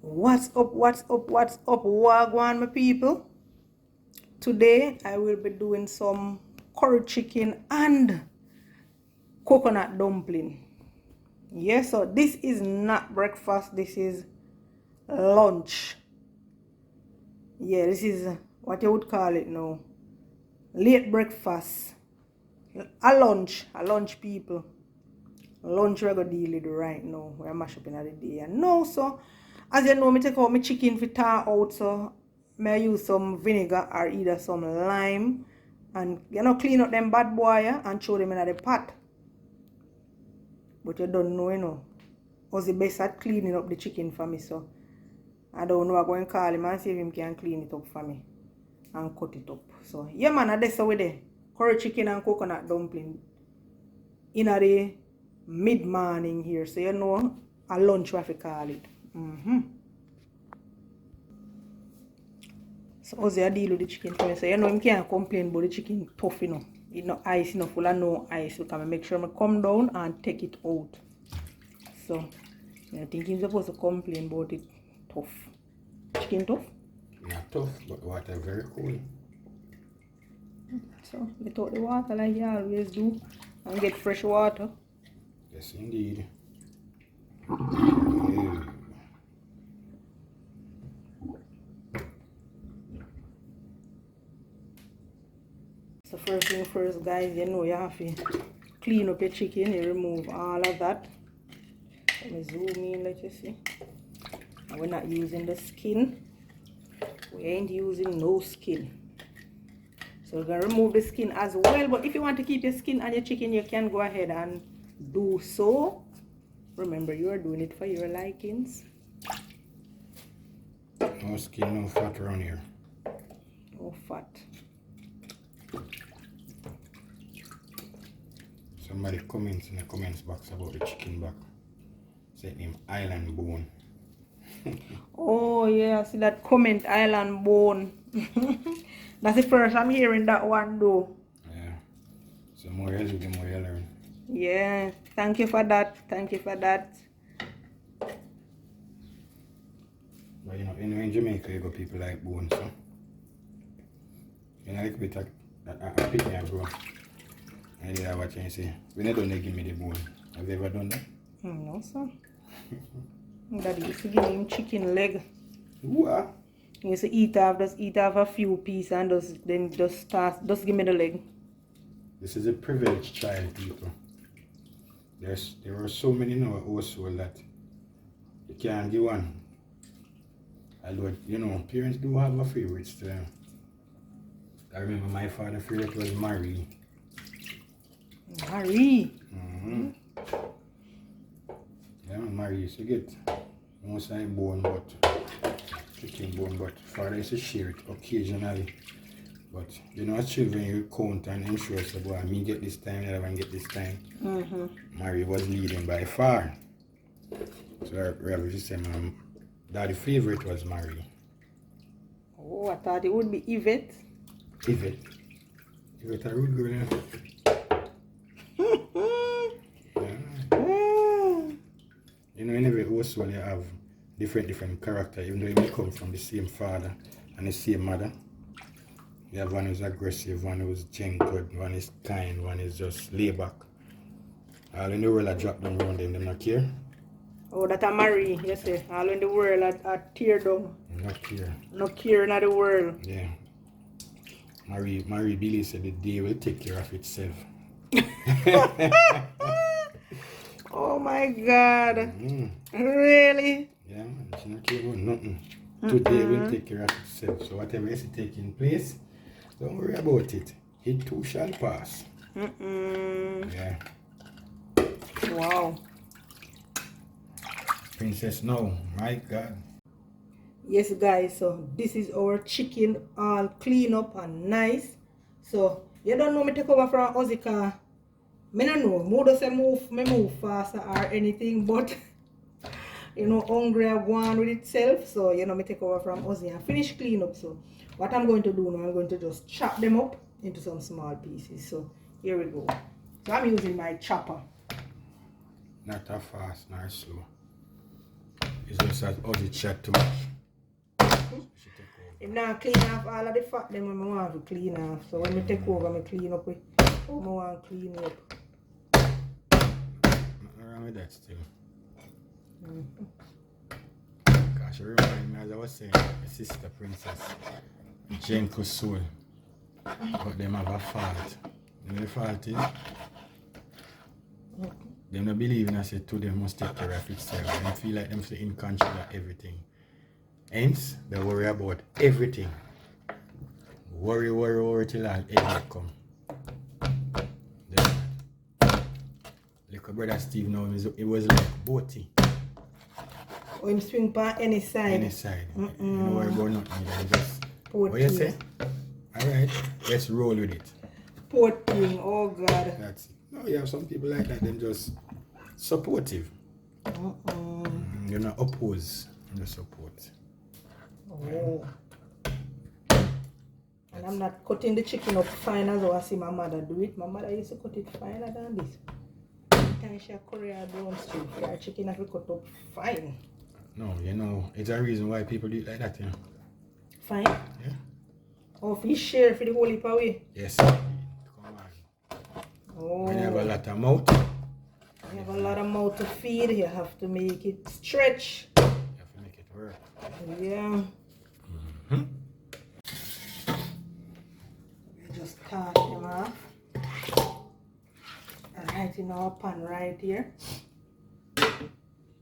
What's up, wagwan my people? Today I will be doing some curry chicken and coconut dumpling. Yes, so this is not breakfast, this is lunch. Yeah, this is what you would call it now. Late breakfast. A lunch people. Lunch we're gonna deal with right now. We're mash up in the day. And now, so as you know, me take out my chicken for tar out, so I use some vinegar or either some lime and clean up them bad boy and throw them in the pot. But you don't know, who's the best at cleaning up the chicken for me, so I don't know. I'm going to call him and see if he can clean it up for me and cut it up. So yeah man, that's how we there. Curry chicken and coconut dumpling in a mid-morning here, so you know a lunch what we call it. So as I deal with the chicken for me, so you know I can't complain about the chicken tough, it's not ice, full of no ice. So can I make sure I come down and take it out. So I think he's supposed to complain about it tough. Chicken tough? Not tough, but water very cool. So get out the water like you always do and get fresh water. Yes, indeed. So first thing first, guys, you know you have to clean up your chicken. You remove all of that. Let me zoom in, let you see. And we're not using the skin. We ain't using no skin. So we're gonna remove the skin as well. But if you want to keep your skin on your chicken, you can go ahead and do so. Remember, you are doing it for your likings. No skin, no fat around here. No fat. Somebody comments in the comments box about the chicken back. Say name island bone. Oh yeah, see that comment, island bone. That's the first I'm hearing that one though. Yeah. So more you do, the more you learn. Yeah, thank you for that. Thank you for that. But in Jamaica you got people like bone, so you know, like a bit of a picnic and bro. And they are watching and say, when they don't give me the bone. Have you ever done that? No, sir. Daddy used to give him chicken leg. What? He used to eat off a few pieces and just give me the leg. This is a privileged child, people. There are so many in our household that you can't give one. Although, parents do have a favorite still. I remember my father's favorite was Marie. Marie? Yeah, Marie used to get most like bone, but chicken bone, but father used to share it occasionally. But as children you count and ensure so boy, me get this time, the other one get this time. Marie was leading by far. So I will just say my daddy's favorite was Marie. Oh, I thought it would be Yvette. Yvette a rude girl, yeah. In every household you have different character, even though you may come from the same father and the same mother. You have one who's aggressive, one who's gentle, one is kind, one is just laid back. All in the world I drop them around them not care. Oh, that a Marie, you say. All in the world I tear down. Not care. Not care in the world. Yeah. Marie Billy said the day will take care of itself. Oh my God. Really? Yeah, it's not care about nothing. Today will take care of itself. So whatever is taking place, don't worry about it. It too shall pass. Yeah. Wow. Princess, no, my God. Yes guys, so this is our chicken all clean up and nice. So you don't know me take over from Ozika. Me don't know. More does say move faster or anything, but hungry I go on with itself. So me take over from Ozzy and finish clean up. So what I'm going to do now, I'm going to just chop them up into some small pieces. So here we go. So I'm using my chopper. Not that fast, not slow. It's just just as the chat too much. She take over. If not clean off all of the fat, then I want to clean off. So when I take over, I clean up with. I want to clean up. Nothing wrong with that still. Gosh, it reminds me, as I was saying, my sister Princess, gentle soul, but them have a fault. You know the fault is? Them don't believe in us, to them must take care of itself. They feel like them stay in control of everything. Hence, they worry about everything. Worry till all evil come. Little brother Steve now, it was like boaty. Or him swing by any side. Any side. You don't worry about nothing. Just, Poor what you thing. say? Alright, let's roll with it. Poor thing, oh God. That's it. No, you have some people like that, them just supportive. You're not oppose, you're support. Oh. And I'm not cutting the chicken up fine as I see my mother do it. My mother used to cut it finer than this. Every time she curry her brown stew, her chicken have to cut up fine. No, you know, it's a reason why people do it like that, you know. Fine? Yeah. Oh, fish share for the whole heap away? Yes, come on. Oh. When you have a lot of mouth, you have a lot of mouth to feed, you have to make it stretch. you have to make it work. Yeah. Just cut them off. Right in our pan right here.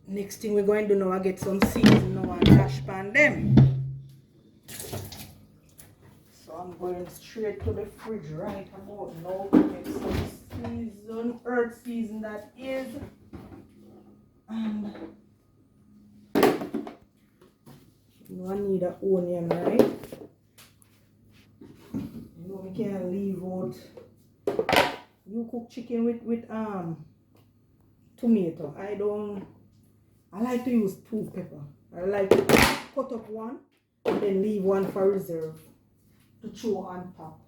Next thing we're going to do now, I get some seasoning now and dash pan them. So I'm going straight to the fridge right about now to make some season, earth season that is. And I need an onion, right? You know, we can't leave out. You cook chicken with tomato. I like to use 2 pepper. I like to cut up one and then leave one for reserve to throw on top.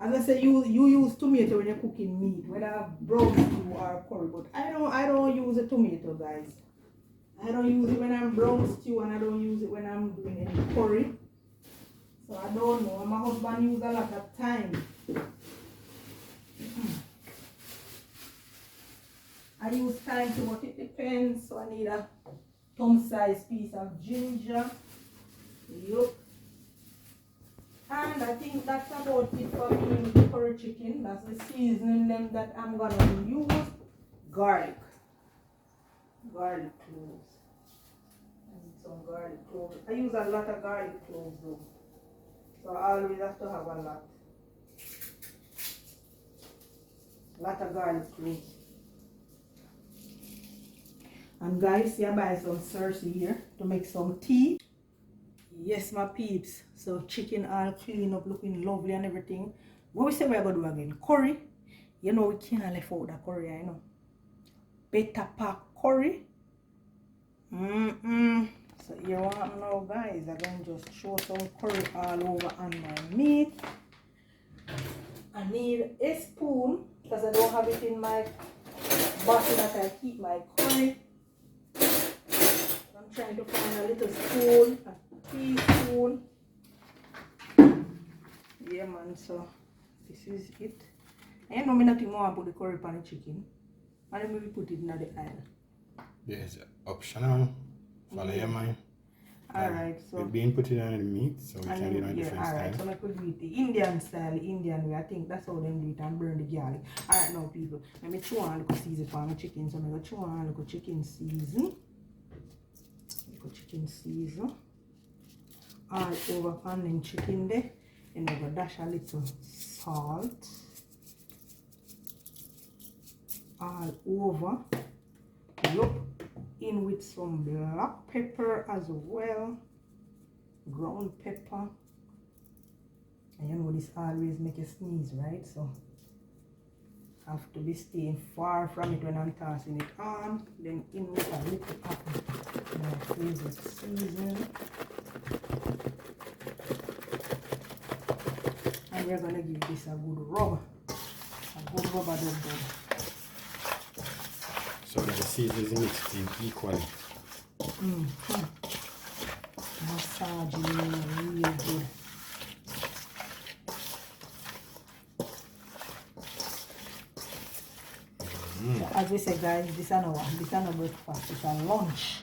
As I say, you use tomato when you're cooking meat, whether brown stew or curry, but I don't use a tomato, guys. I don't use it when I'm brown stew and I don't use it when I'm doing any curry. So I don't know. My husband uses a lot of time. I use thyme too, but it depends. So I need a thumb-sized piece of ginger. Yup. And I think that's about it for me with the curry chicken. That's the seasoning them that I'm gonna use. Garlic. Garlic cloves. I need some garlic cloves. I use a lot of garlic cloves though. So I always have to have a lot. Lot of garlic cloves. And guys, see I buy some Cersei here to make some tea. Yes, my peeps. So chicken all clean up, looking lovely and everything. What we say we're going to do again? Curry. You know we can't left out the curry, I know. Better pack curry. So you want now, guys, I'm going to just throw some curry all over on my meat. I need a spoon because I don't have it in my bottle that I keep my curry. I'm trying to find a little spoon, a teaspoon. Yeah, man, so this is it. I know me nothing more about the curry pan the chicken. And then maybe put it in the aisle. Yes, optional. Follow your mind. Alright, so we've been putting on the meat, so we can do it on different alright, style. so I could do it the Indian style, the Indian way. I think that's how them do it and burn the garlic. Alright, now people, let me chew on a little season for my chicken. So I'm going to chew on a little chicken season. Little chicken season. All over pan and chicken there. And I'm going to dash a little salt. All over. Yup. In with some black pepper as well, ground pepper, and you know this always make you sneeze, right? So have to be staying far from it when I'm tossing it on. Then in with a little of my favorite seasoning, and we're gonna give this a good rub, dub. So that the seasonings mixed in equally. charging real good. So as we say guys, this is not breakfast, it's a lunch.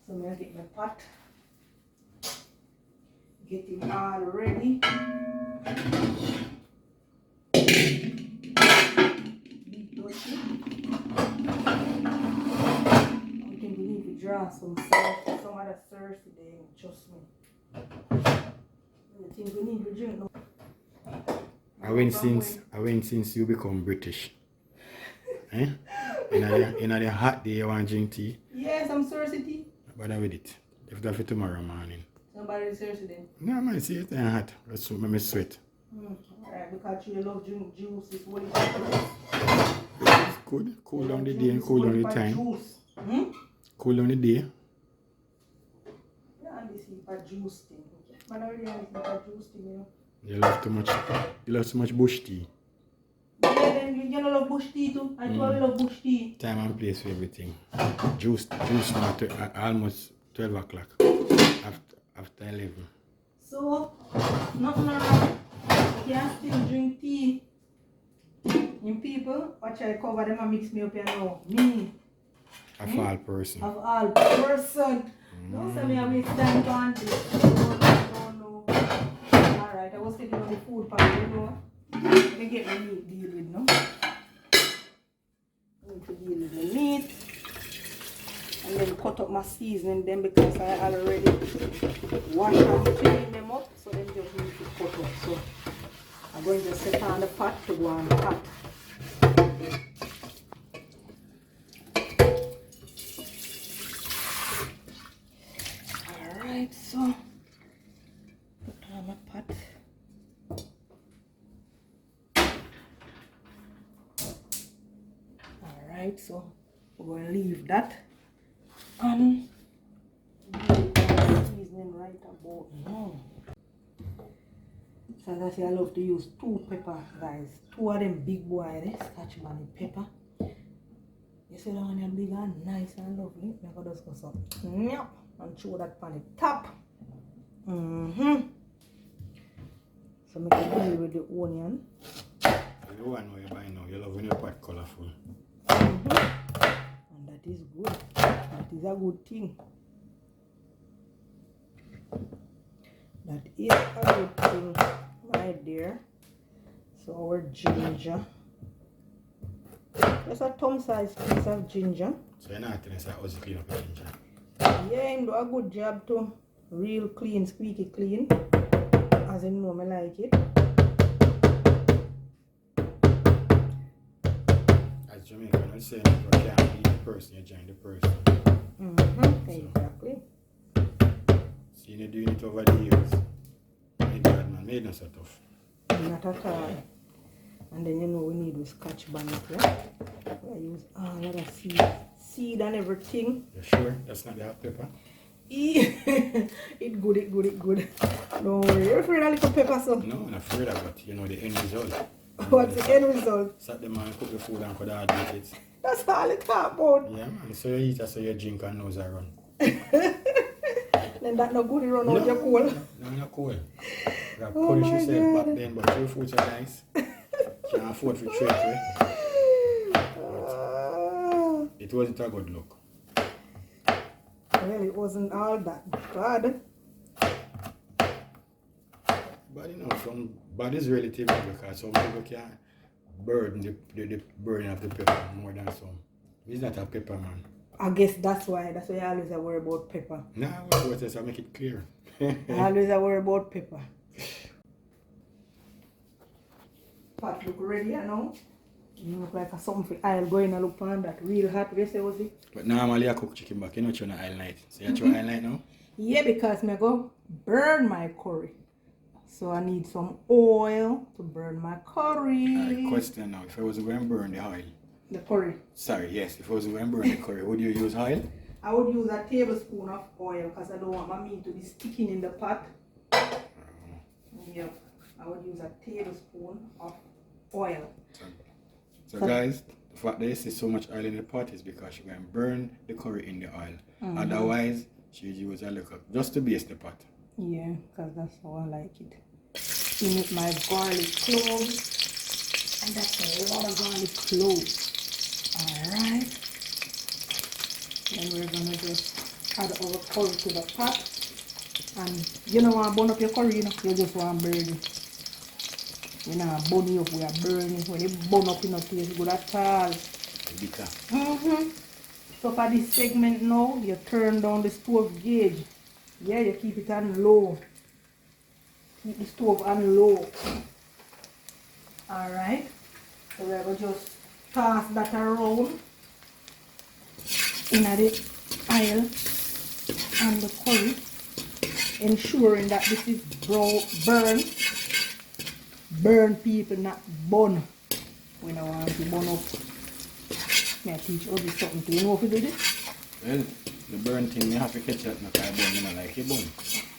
So I'm gonna get my pot, get it all ready. Draw some salt, some other sauce today, trust me. I think we need to drink now. I went since you become British. Eh? In the hot day you want to drink tea? Yes, I'm thirsty tea. Bother with it. If that's for tomorrow morning. Somebody's thirsty then? No, man, see it and hot. Let's make me sweat. Alright, because you love drink juice, it's what it is. It's good. Cool down the day and cool down the time. Juice. Cool down the day. Yeah, and this is a juice thing. But I already have a juice thing, you know. You love too much bush tea. Yeah, then you don't love bush tea too. I told you love bush tea. Time and place for everything. Juice now almost 12 o'clock. After 11. So, nothing wrong. You can still drink tea. In people, watch I cover them and mix me up here now. Me. Of all person. Of all person. Don't say me I waste time on this. No. Alright, I was taking on the food part, you know. Let me get my meat deal with now. I need to deal with the meat. And then cut up my seasoning then because I already wash and clean them up. So then just need to cut up. So I'm going to set on the pot to go on the pot. Alright, so put on my pot. Alright, so we're going to leave that and seasoning right about now. So as I say, I love to use 2 peppers, guys. 2 of them big boy, scotch bonnet pepper. You see that one big and nice and lovely. I'm going to just go some and throw that on the top. So make it deal with the onion. The one you buy now, you love when your pot colorful. And that is good. That is a good thing. That is a good thing right there. So our ginger. Just a thumb size piece of ginger. So you're not telling us how to clean up your ginger? Yeah, him do a good job too. Real clean, squeaky clean. As you know, I like it. As Jamaican, I say you can't be the person, you join the person. Exactly. See, you're doing it over the years. My God, man, made not so tough. Not at all. And then you know we need the scotch bonnet, yeah? I use all of the seed and everything. You sure that's not the hot pepper? It good. Don't worry. You're afraid of little pepper, so? No, I'm not afraid of it. You know the end result. What's the end result? Sat them and cook the food and could add with it. That's all it talk about. Yeah, man. So you eat it, so you drink and nose are run. Then that no good, you run out your cold. No, not cold. You have punish yourself back then, but your foods are nice. Can't afford to trade, right? It wasn't a good look. Well, it wasn't all that bad. But you know, some bad is relative because some people can burden the burden of the pepper more than some. He's not a pepper man. I guess that's why I always worry about pepper. Nah, what else? I make it clear. I always worry about pepper. Pot look ready now. You look like something I'll go in and look on that real hot. Yes, was it? But normally I cook chicken back, you know, trying to oil night. So you try oil night now? Yeah, because I go burn my curry. So I need some oil to burn my curry. Question now, if I was going to burn the oil. The curry. Sorry, yes, if I was going to burn the curry, would you use oil? I would use a tablespoon of oil because I don't want my meat to be sticking in the pot. Yep. I would use a tablespoon of oil. So guys, the fact that you see so much oil in the pot is because she can burn the curry in the oil. Otherwise, she use a little just to baste the pot. Yeah, because that's how I like it. In it my garlic cloves. And that's a lot of garlic cloves. Alright. Then we're gonna just add our curry to the pot. And you don't want to burn up your curry, you know, you just want to burn it. You know, burn it up, we are burning. When you burn up, you know, taste good at all. Bitter. So for this segment now, you turn down the stove gauge. Yeah, you keep it on low. Keep the stove on low. Alright. So we're going to just toss that around in the oil and the curry, ensuring that this is burn people, not bun. We don't want to bun up. May I teach you something to you know if you do this? Well, the burn thing you have to catch it, not I bun, you know, like a bun.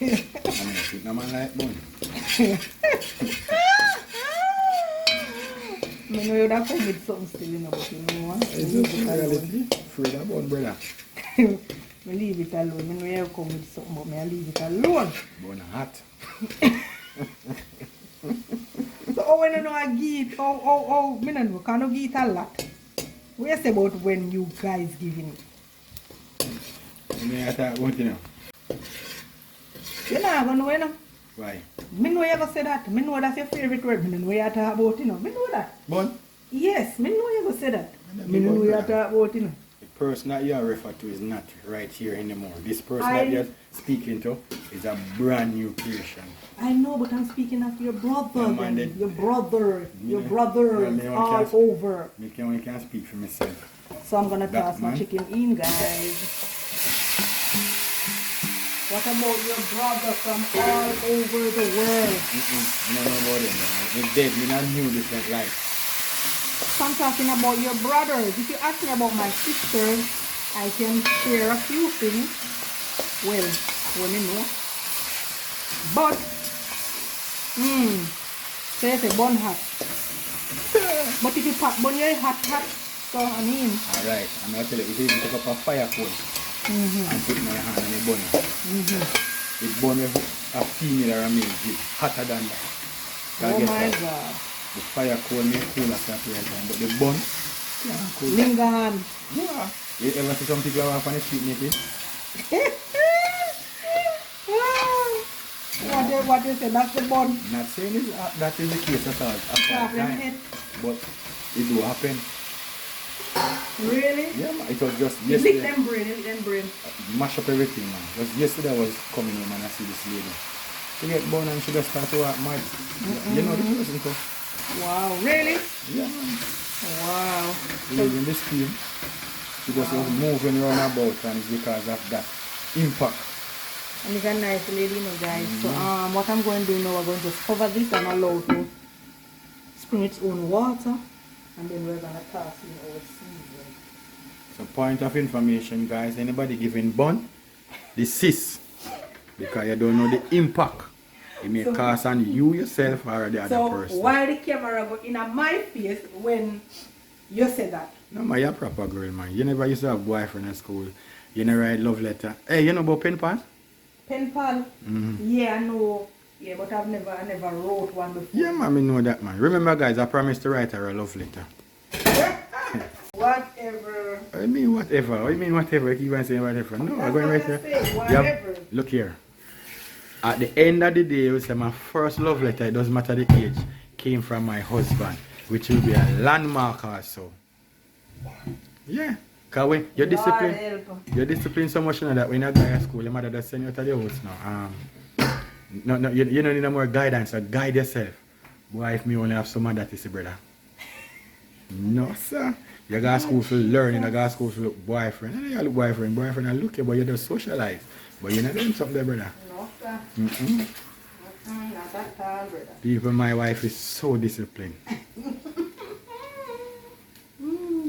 I mean, I think no man like bun. I know you'd have come with something still, you know, but you know what? It's just reality. Afraid of bun, brother. I leave it alone. I know you have come with something, but I leave it alone. Bun hot. So, when you know I give it, I don't know, can you give it a lot? What you say about when you guys giving it? You know, I talk about, you know. You know, know, you know. Why? I know you ever say that. I know that's your favorite word. I know you talk about, you know. I know that. Bun? Yes, I know you ever say that. I know you talk about, you know. The person that you refer to is not right here anymore. This person that you're speaking to is a brand new creation. I know, but I'm speaking of your brother. Your brothers Yeah, all over. I only can speak for myself. So I'm gonna toss my chicken in, guys. What about your brother from all over the world? I don't know about them. They're dead. We not new different life. So I'm talking about your brothers. If you ask me about my sisters, I can share a few things. Well, you know. But, so it's a bun hot. But if you put bun, you're hot. So, I mean. Alright, I'm going to tell you, if you take up a fire coal and put my hand on the bun, the bun will a female or a male give hotter than that. Oh my God. The fire coal may cool after a period of time, but the bun, cool. Linger on. Yeah. You ever see some people off on the street naked? What you say? That's the bun. Not saying that is the case at all. But it do happen. Really? Yeah, man. It was just You yesterday. lick them brain. Mash up everything, man. Just yesterday I was coming home and I see this lady. She get born and she just start to work mad. You know the person too. Wow, really? Yeah, man. Wow. She lives in this team. She just was moving around about and it's because of that impact. And it's a nice lady, you know, guys. So what I'm going to do now, I'm going to just cover this and allow it to spring its own water. And then we're going to toss in our seasoning. So point of information, guys, anybody giving bun, desist. Because you don't know the impact it may cause on you yourself or the other person. So why the camera go in my face when you say that? No, man, you're a proper girl, man. You never used to have a boyfriend at school. You never write love letter. Hey, you know about pen pal? Pen pal? Yeah, I know. Yeah, but I never wrote one before. Yeah, man, I know that, man. Remember, guys, I promised to write her a love letter. Whatever. I mean, whatever. I mean, whatever. You keep on saying whatever. No, I'm going to write her. Whatever. Look here. At the end of the day, it was my first love letter, it doesn't matter the age, came from my husband, which will be a landmark also. Yeah. Because when you're disciplined so much now that when you go to school, your mother does send you to the house now. No, you don't need no more guidance, so guide yourself. Boy, if me only have someone that is a brother. No, sir. You go to school for learning, you go to school for boyfriend. And you look boyfriend I look you, but you just socialize. But you're not doing something there, brother. No, sir. Not that tall, brother. People, my wife is so disciplined.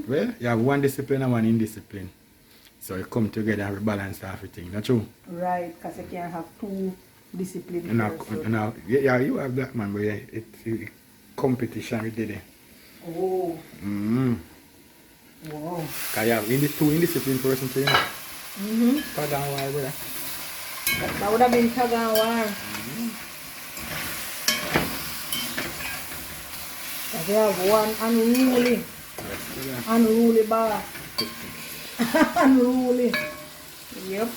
Well, you have one discipline and one indiscipline. So you come together and balance everything, not true? Right, because you can't have two disciplined Now, yeah, you have that, man, but yeah, it's competition we did it. Oh. I have two indisciplined person too, you know. Tag and war, brother. That would have been tag and war. They have one unruly. Yes, Unruly bar. Unruly. Yep.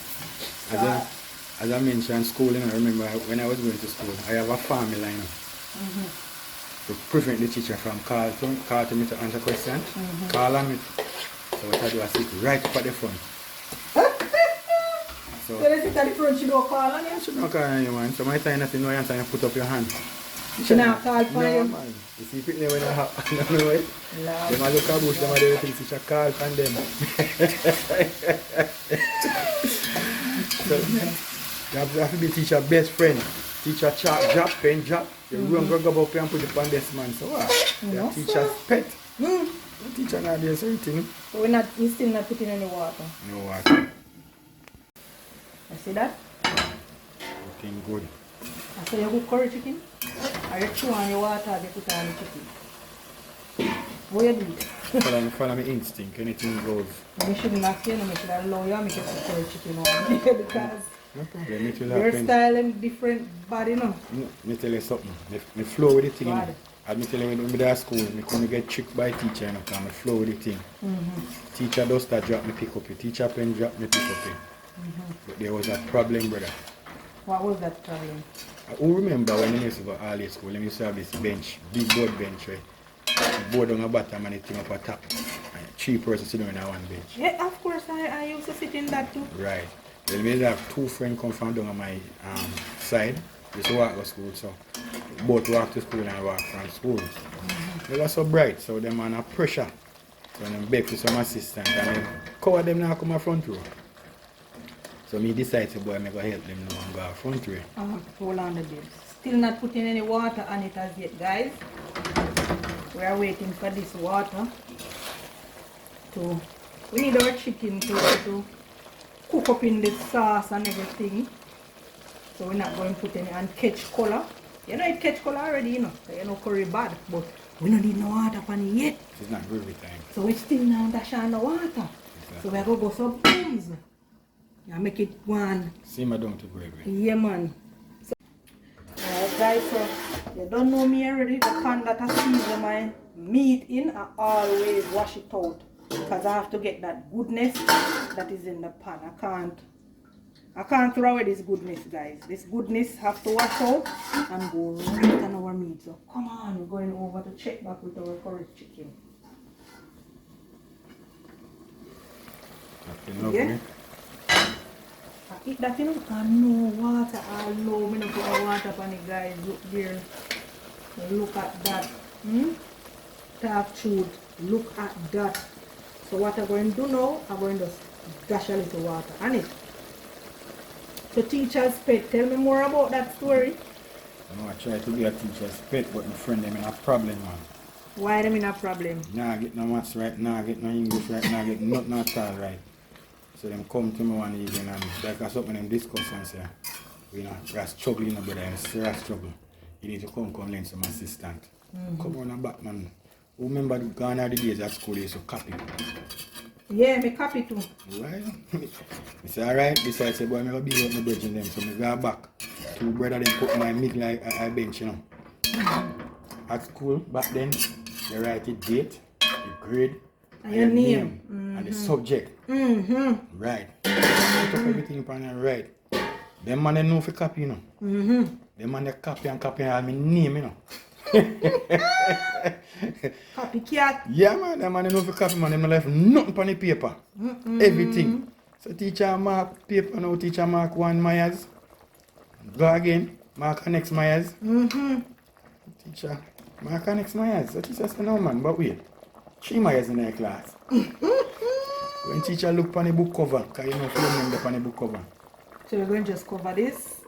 As I mentioned, school, you know, I remember when I was going to school, I have a formula, you know, to prevent the teacher from call to me to answer questions. Call on me. So what I do, I sit right up at the front. So they sit at the front, you don't call on you? She don't call on you, man. So my time that you know answer, you put up your hand. She not call for no, you? Man. You see people when I don't know it. No. They might look at bush, they might do things, teacher call from them. So, you have to be teacher best friend. Teacher chop, drop, pen drop. You run, go up here and put it on this man. So what? No, teacher's pet. Mm. The teacher not doing something. So we still not putting any water. No water. You see that? Looking good. So you cook curry chicken? Or you chew on your water and you put on the chicken? What you do? Follow my instinct, anything goes. You shouldn't ask you, I should allow you to make cook curry chicken on because No problem, it will your happen. style and different body, you know. Me tell you something. Me flow with the thing. Bad. As me tell you when I was at school, me couldn't get tricked by teacher, you know, because me flow with the thing. Teacher does that drop me pick up it. Teacher pen drop me pick up it. But there was a problem, brother. What was that problem? I remember when I used to go early school, I used to have this bench, big board bench, right? The board on the bottom and the thing up at top. And 3 persons sitting on one bench. Yeah, of course, I used to sit in that too. Right. Well, we have 2 friends come from down on my side. We used to walk to school, so both walk to school and walk from school. They were so bright, so them under pressure. So them beg for some assistance and then cover them now come a front row. So me decide to boy, I go help them now and go front row. Hold on a bit. Still not putting any water on it as yet, guys. We are waiting for this water to. We need our chicken to cook up in the sauce and everything. So we're not going to put any and catch color. You know it catch color already, you know. So you know curry bad, but we don't need no water on it yet. It's not gravy time. So we still now dash on the water. Exactly. So we're going to go some bones. Yeah, make it one. Simmer down to gravy. Yeah, man. So, alright, guys, so you don't know me already. The pan that I season my meat in, I always wash it out because I have to get that goodness that is in the pan. I can't throw away this goodness, guys. This goodness have to wash out and go right on our meat. So come on, we're going over to check back with our curry chicken. That's lovely. Yeah. I eat that, you know, and no water all low. Me not put no water on it, guys. Look there. Look at that. Talk truth. Look at that. So what I'm going to do now, I'm going to dash a little water on it. So teacher's pet, tell me more about that story. I try to be a teacher's pet, but my friend them in a problem, man. Why them in a problem? Nah, get no maths right, nah, get no English right, nah, get nothing at all right. So them come to me one evening and like something them discuss and say, you know, you're struggling, brother, you're serious struggle. You need to come lend some assistant. Come on and back, man. Remember gone are the days at school, you used to copy. Yeah, me copy too. Right? I say, alright, besides, say, boy, I'm going to be up my bridge in them. So I go back. 2 brother them put my middle I bench, you know. At school, back then, they write the date, the grade, and your name. And the subject. Right. Put up everything upon it, right. Them man they know for copy, you know. Them man they copy and all my name, you know. Copycat. Yeah, man, them man they know for copy, man. Them not left nothing on the paper. Everything. So teacher mark paper now, teacher mark 1 Myers. Go again, mark next Myers. Teacher, mark next Myers. So teacher said, no man, but wait. 3 Myers in their class. When teacher look on the book cover, because you know if you remember on the book cover. So we're going to just cover this.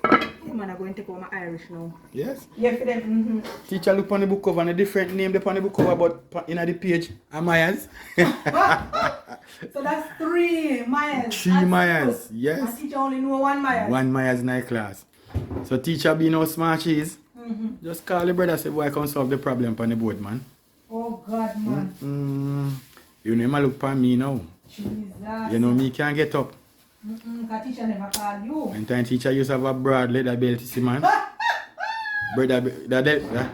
Man, I'm going to take over my Irish now. Yes? Yeah, for them. Teacher look on the book cover and a different name on the book cover, but in the page, Myers. So that's 3 Myers. 3 Myers, yes. And teacher only know 1 Myers. 1 Myers in their class. So teacher being no smart cheese, just call the brother say, boy, come solve the problem on the board, man. Oh God, man. You never look for me now. Jesus. You know me can't get up. Cause teacher never called you. One time teacher used to have a broad leather belt, see man.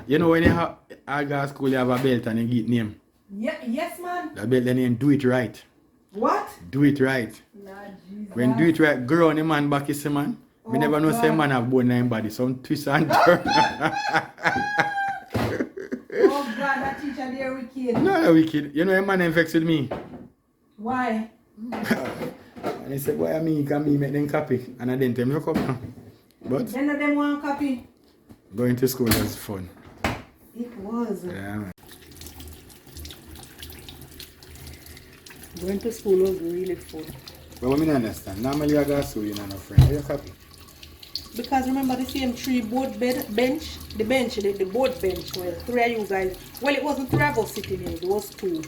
You know when you have I go to school you have a belt and you get name. Yeah, yes man. The belt the name do it right. What? Do it right. Nah, Jesus. When do it right, girl on the man back is man. We never know say man have bone in him body. Some twist and turn. Oh God, that teacher there wicked. No, wicked. You know a man ain't vexed with me. Why? And he said, boy, I mean, you can me make them copy. And I didn't tell me to come now. But None of them want copy. going to school was fun. It was. Yeah, man. Going to school was really fun. But what I don't understand, normally I go to school, you know, no friend. How you copy? Because remember the same tree board bench? The board bench where three of you guys, well it wasn't three of us sitting in, it was two.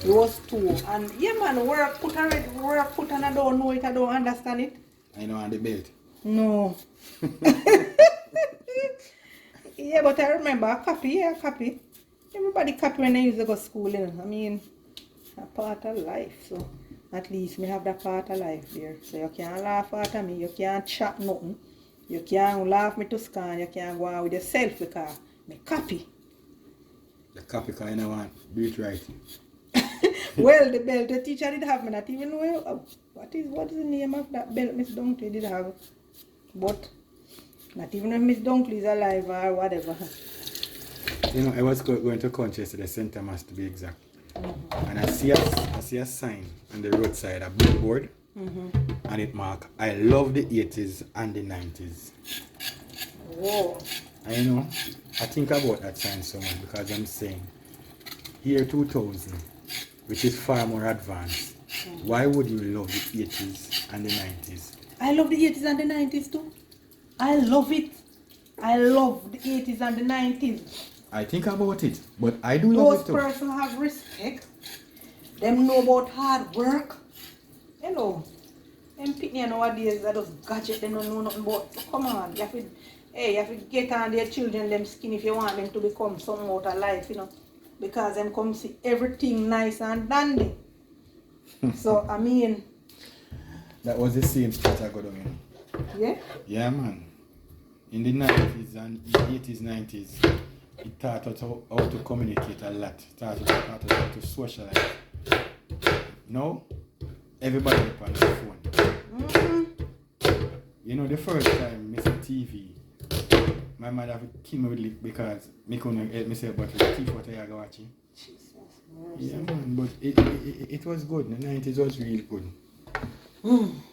It was two. And yeah man, work put and I don't know it, I don't understand it. I know on the belt. No. Yeah, but I remember I copy. Everybody copy when they used to go to school, you know. I mean, a part of life, so at least me have that part of life there. So you can't laugh at me, you can't chat nothing. You can't laugh me to scan, you can't go on with yourself because me copy. The copy because you know want do it right. Well, the belt the teacher did have me not even know what is the name of that belt Miss Dunkley did have. But not even if Miss Dunkley is alive or whatever. You know, I was going to Conchester, the St. Thomas to be exact. And I see a sign on the roadside, a billboard, and it mark, I love the 80s and the 90s. Whoa. I know, I think about that sign so much because I'm saying, year 2000, which is far more advanced, why would you love the 80s and the 90s? I love the 80s and the 90s too. I love it. I love the 80s and the 90s. I think about it, but I do love Those it too. persons have respect. Them know about hard work. You know, them people nowadays that just gadget, they don't know nothing about. So come on, you have to get on their children them skin if you want them to become some out of life, you know. Because them come see everything nice and dandy. So I mean, that was the same street I got on, you know. yeah? Yeah, man. In the 90s and 80s, 90s, it taught us how to communicate a lot. It taught us how to socialize. Now, everybody is on their phone. You know, the first time I saw TV, my mother killed me with it because I couldn't help myself but the TV what I was watching. Jesus mercy. Yeah, man, but it was good. The 90s was really good.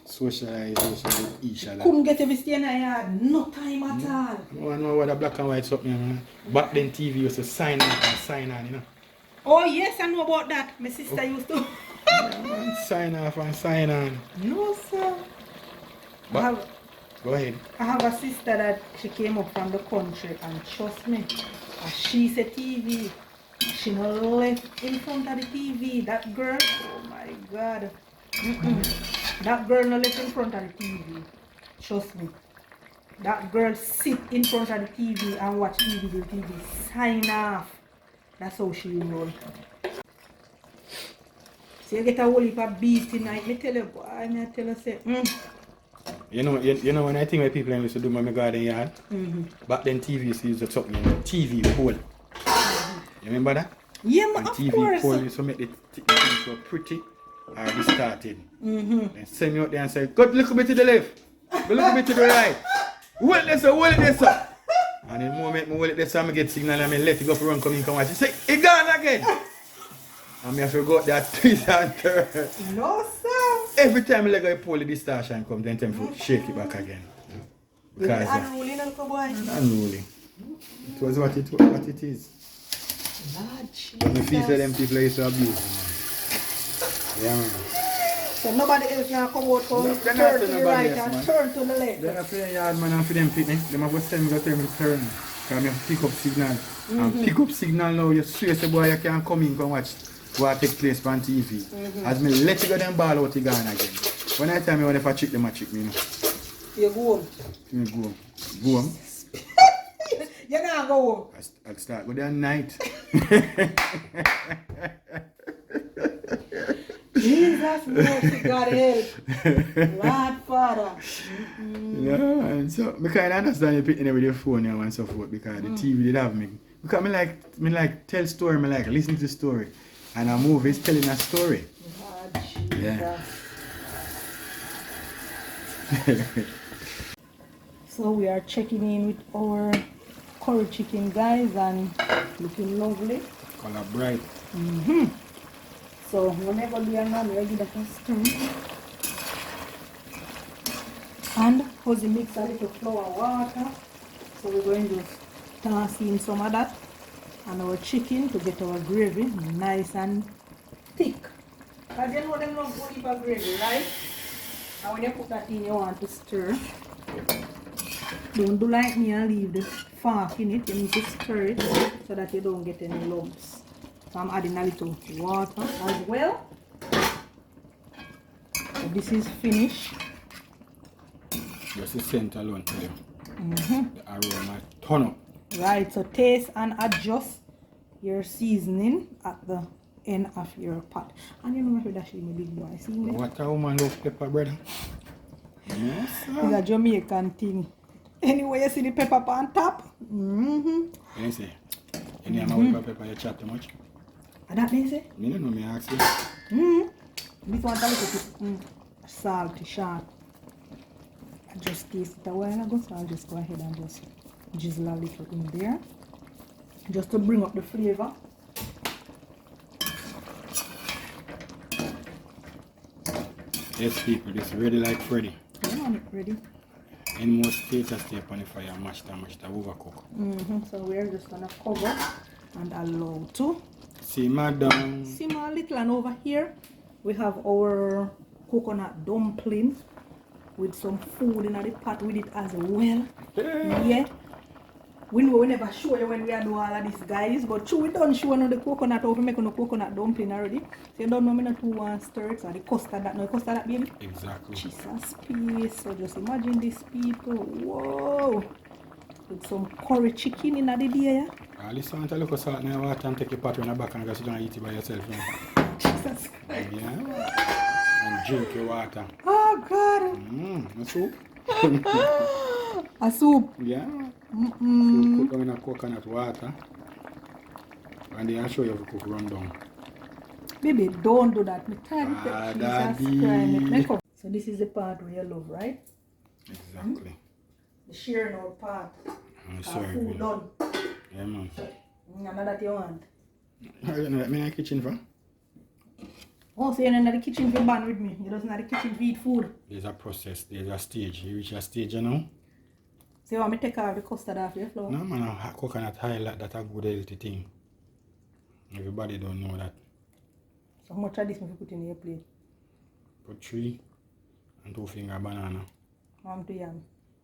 Socialization with each other. Couldn't get everything I had, no time at all. I know what a black and white something, you know. Back then TV used to sign out and sign on, you know. Oh yes, I know about that. My sister used to. Yeah, man, sign off and sign on. No sir. But, go ahead. I have a sister that she came up from the country and trust me, as she said TV, she no left in front of the TV. That girl, oh my God. That girl no left in front of the TV. Trust me. That girl sit in front of the TV and watch TV, sign off. That's how she roll. So you get a whole heap of beast tonight. Me tell you, boy, I tell you, say, You know when I think when people used to do my garden yard, back then TV used to use something, you know, TV pole. You remember that? yeah, And of TV course. pole used to make the thing so pretty or distorted. Then send me out there and say, go look a bit to the left, go look a bit to the right. Hold this up. And in the moment I hold it this, I get signal and I let it go for run, come in, come watch. He say, it gone again. And I have to go out there twist and turn. No, sir. Every time I let go pull the distortion come, then time to shake it back again. Because Unruly, Uncle Boy. unruly. It was what it is. Lord But me feel that Jesus. them people used to abuse it, man. Yeah, man. So nobody else can come out from No, they're not turn to to the nobody right else, and man. turn to the left. They're not playing yard, man, and for them picnic. They have to send me to tell me to turn. Because I have to pick up signal. And pick up signal now, you stress the boy, you can't come in, come watch what take place on TV. As me let you go them ball out, you gone again. When I tell me when if I trick them, I trick me, you know. You go home. Me go home. Go home. You can't go home. I'll start with the night. Jesus, mercy, God help. Lord Father. No, and so because I understand you picking up with your phone now and so forth because the TV did have me. Because me like tell story, me like listen to story. And a movie is telling a story. Lord Jesus. Yeah. So we are checking in with our curry chicken, guys, and looking lovely. Color bright. So whenever we are not ready, that is stir. And Jose mix a little flour water. So we're going to toss in some of that and our chicken to get our gravy nice and thick. Because you know them love good for gravy, right? And when you put that in, you want to stir. Don't do like me and leave the fork in it. You need to stir it so that you don't get any lumps. So I'm adding a little water as well. So this is finished. Just the scent alone tell you. The aroma turn up. Right, so taste and adjust your seasoning at the end of your pot. And you know what that my big boy. See me? What a woman love pepper, brother. Yes, It's sir. a Jamaican thing. Anyway, you see the pepper on top? You say, any amount of pepper you chat too much? And that means it? Me don't know, me ask you. This one a little bit salty, sharp. I just tasted it a while ago, so I'll just go ahead and just drizzle a little in there. Just to bring up the flavor. Yes, people, this ready like Freddy. Yeah, it's ready. In most states, I stay upon the fire and mash that overcook. So we're just gonna cover and allow to Simmer down. simmer a little. And over here we have our coconut dumpling with some food in the pot with it as well. Yeah. We know we never show you when we are doing all of this, guys, but we don't show you the coconut how we make no coconut dumpling already. So you don't know me not to stir it, so the custard that, no custard that, baby. Exactly. Jesus, peace. So just imagine these people. Whoa. With some curry chicken in the day, yeah. Listen, want to look at salt in the water and take your pot in the back and go sit down and eat it by yourself. Yeah? Jesus Christ. Yeah. And drink your water. Oh, God. A soup? A soup. Yeah. Soup cook in a coconut water. And then I'll show you how to cook rundown. Baby, don't do that. Me can't Jesus Daddy. Christ. So this is the part where you love, right? Exactly. The sharing out part. I'm Our sorry. food done. Yeah, man. None that you want. You know, me in the kitchen for? Oh, so you're not in the kitchen for band with me. You're just in the kitchen to eat food. There's a process, there's a stage. You reach a stage, you know? So you want me to take out the custard off your flour? No, man, a coconut highlight, that's a good healthy thing. Everybody don't know that. So how much of this you put in your plate? Put 3 and 2 finger banana. Mom to yam.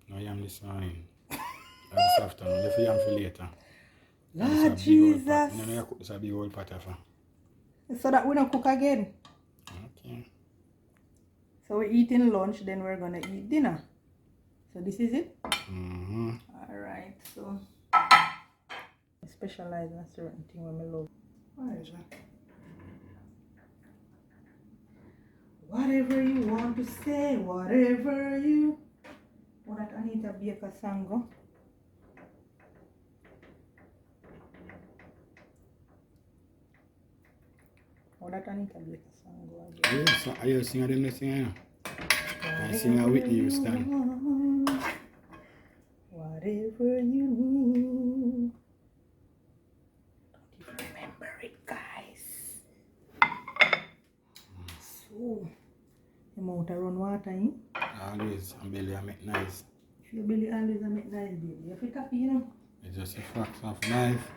No yam this morning. And this afternoon. Left yam for later. Lord Jesus. You know you cook this a big old pot of. So that we don't cook again. Okay. So we're eating lunch, then we're gonna eat dinner. So this is it? Alright, so I specialize in a certain thing when I love. What is that? Whatever you want to say, whatever you want. That Anita Baker song go. What that Anita Baker song go again? Yeah, so are you singing them next thing, you know? I sing a Whitney Houston. Whatever you need. Don't even remember it, guys. So, you want to run water in? Always, and belly I make nice. If your belly always make nice, baby. You feel happy, you know? It's just a fraction of knife.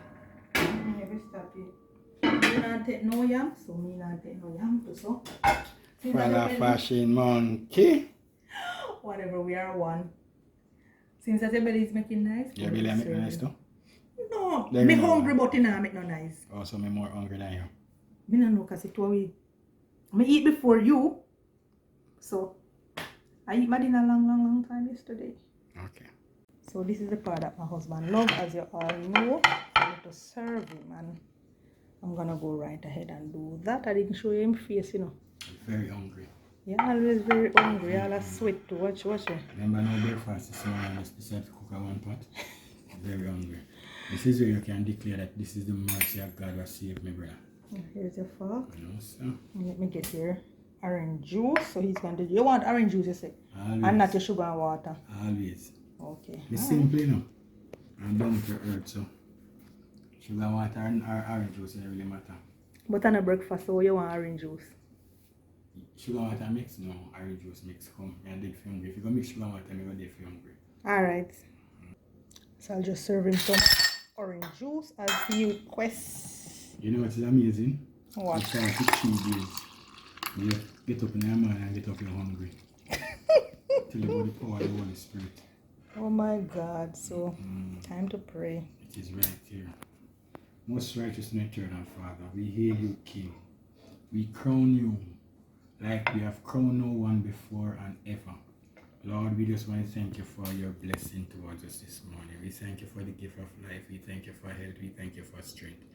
Every stop it. You not take no yam, so me not take no yam too, so. Fala fashion monkey. Whatever, we are one. Since that your belly is making nice. Your belly I make nice too? No, There me we go. hungry but you know make no nice. Also, me more hungry than you. Me no know cause it was me eat before you. So I eat my dinner long time yesterday. Okay. So this is the part that my husband loves, as you all know. I need to serve him and I'm gonna go right ahead and do that. I didn't show you him face, you know. very hungry. You're always very hungry, all a sweat to watch it. Remember no breakfast this morning, I just decided to cook a one pot. Very hungry. This is where you can declare that this is the mercy of God that saved me, brother. Here's your fork. You know, so. Let me get here. Orange juice. So he's going to do. You want orange juice, you say? Always. And not your sugar and water. Always. Okay. It's simple, you know. And down to earth, so. Sugar, water, and orange juice doesn't really matter. But on a breakfast, so you want orange juice? Sugar water mix? No, orange juice mix. Come, you're dead for hungry. If you go mix sugar water, you're dead for hungry. Alright. So I'll just serve him some orange juice as he requests. You know what is amazing? What? You try to cheat is you get up in the morning and get up you're hungry. Tell you about the power of the Holy Spirit. Oh my God. So, time to pray. It is right here. Most righteous and eternal Father, we hail you, King. We crown you like we have crowned no one before and ever. Lord, we just want to thank you for your blessing towards us this morning. We thank you for the gift of life. We thank you for health. We thank you for strength.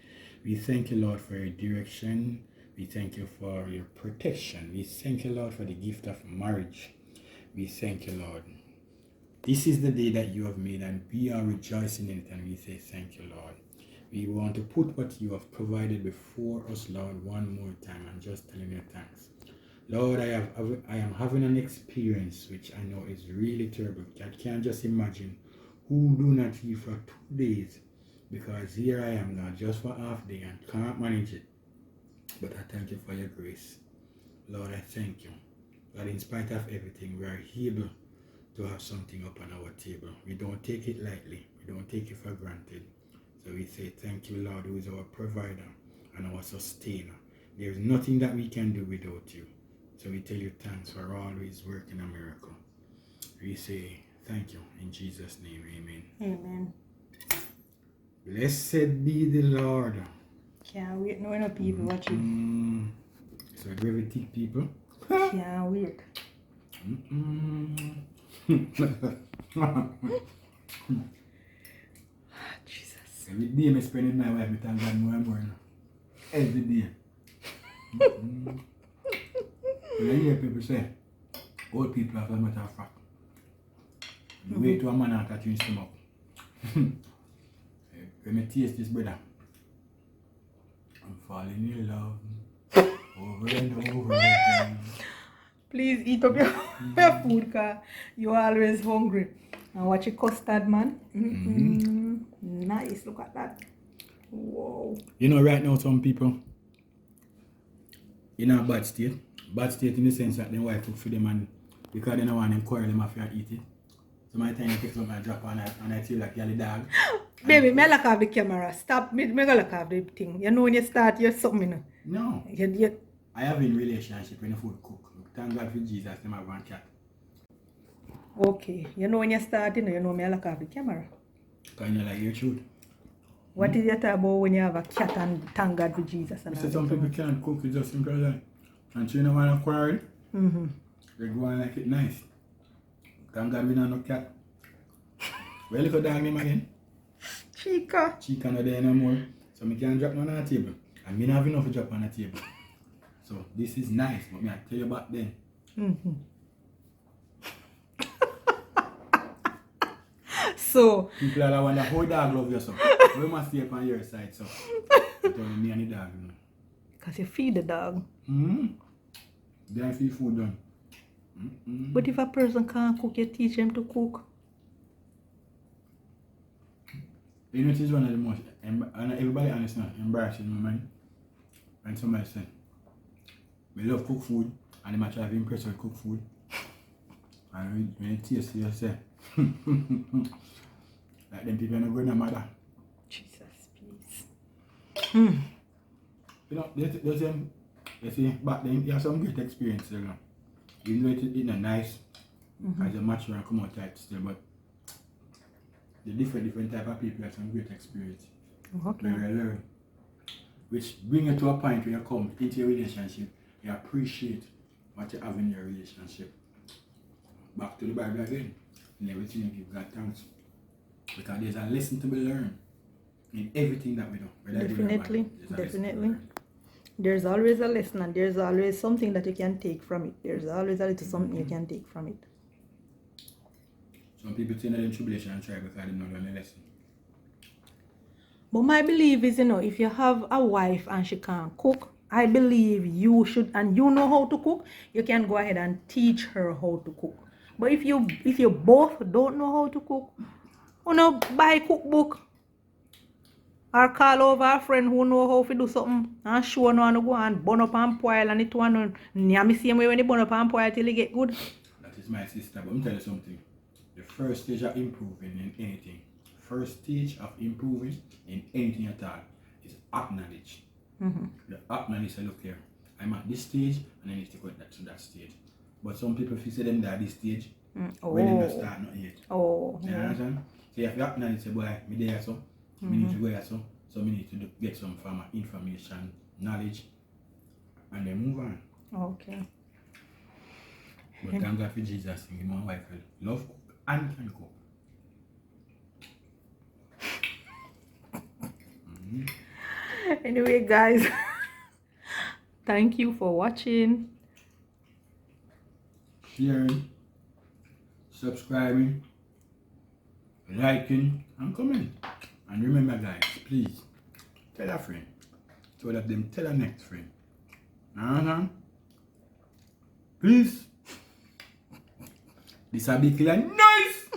We thank you, Lord, for your direction. We thank you for your protection. We thank you, Lord, for the gift of marriage. We thank you, Lord. This is the day that you have made, and we are rejoicing in it, and we say thank you, Lord. We want to put what you have provided before us, Lord, one more time, and just telling you thanks. Lord, I am having an experience which I know is really terrible. I can't just imagine who do not eat for 2 days, because here I am now just for half day and can't manage it. But I thank you for your grace. Lord, I thank you that in spite of everything, we are able to have something up on our table. We don't take it lightly. We don't take it for granted. So we say thank you, Lord, who is our provider and our sustainer. There is nothing that we can do without you. So we tell you thanks for always working a miracle. We say thank you in Jesus' name. Amen. Amen. Blessed be the Lord. Can't wait. No people watching. So very thick people. Can't wait. Jesus. Every day I spend with my wife, I thank God more and more now. Every day. When I hear people say, old people have a matter of fact. The way to a man after you stomach. When I taste this, brother, I'm falling in love over and over again. Please eat up your food, because you're always hungry. And watch your custard, man. Nice, look at that. Whoa. You know, right now, some people in a bad state. Bad state in the sense that their wife cook for them, and because they don't want them quarrel them after eat it. So my time you take something and drop on it, and I feel like you're the dog. Baby, me look off the camera. Stop. Me go look off the thing. You know when you start, you're something, you know. No. I have in relationship when the food cook. Thank God for Jesus, them have one cat. Okay. You know when you start, you know me look off the camera. Because you know like your truth. What is it about when you have a cat and thank God for Jesus? And So some people can't cook, it's just simple like. And you know when I quarrel, they go on like it nice. Thank God we don't have no cat. Where look at dog name again? Chica. Chica not there no more. So I can't drop none on the table. And me not have enough to drop on the table. So this is nice, but me I tell you back then. So people are the one that whole dog love you so. We must stay on your side so. But me and the dog, you know. Because you feed the dog. Then I feel food done. But if a person can't cook, you teach them to cook. You know, it is one of the most, and everybody understands, embarrassing in my mind. When somebody said, we love cook food, and they might try to impress with cook food. And when you taste it, you say, like them people are not going to matter. Jesus, please. You know, you see, back then, you have some great experience, you know. Even though it's not nice, as a mature and come out type still, but the different type of people have some great experience. Okay. Very learn. Which bring you to a point where you come into your relationship, you appreciate what you have in your relationship. Back to the Bible again. In everything you give God thanks. Because there's a lesson to be learned in everything that we do. Definitely. There's always a lesson and there's always something that you can take from it. There's always a little something you can take from it. Some people think that in tribulation and try because they don't learn a lesson. But my belief is, if you have a wife and she can't cook, I believe you should, and you know how to cook, you can go ahead and teach her how to cook. But if you both don't know how to cook, buy a cookbook or call over a friend who know how to do something and show no and go and burn up and boil and it one the same way when you burn up and boil till it get good. That is my sister, but let me tell you something. The first stage of improving in anything, at all, is acknowledge. You acknowledge, say, look here, I'm at this stage and I need to go to that stage. But some people feel say them at this stage when they not start not yet. You understand? So if you acknowledge, say, boy, me there so, me need to go here so me need to get some form of information, knowledge, and then move on. Okay. But thank God for Jesus and my wife love cook and can cook. Anyway, guys, thank you for watching, sharing, subscribing, liking, and comment. And remember, guys, please tell a friend so that them tell a next friend. Please. This a big clear nice.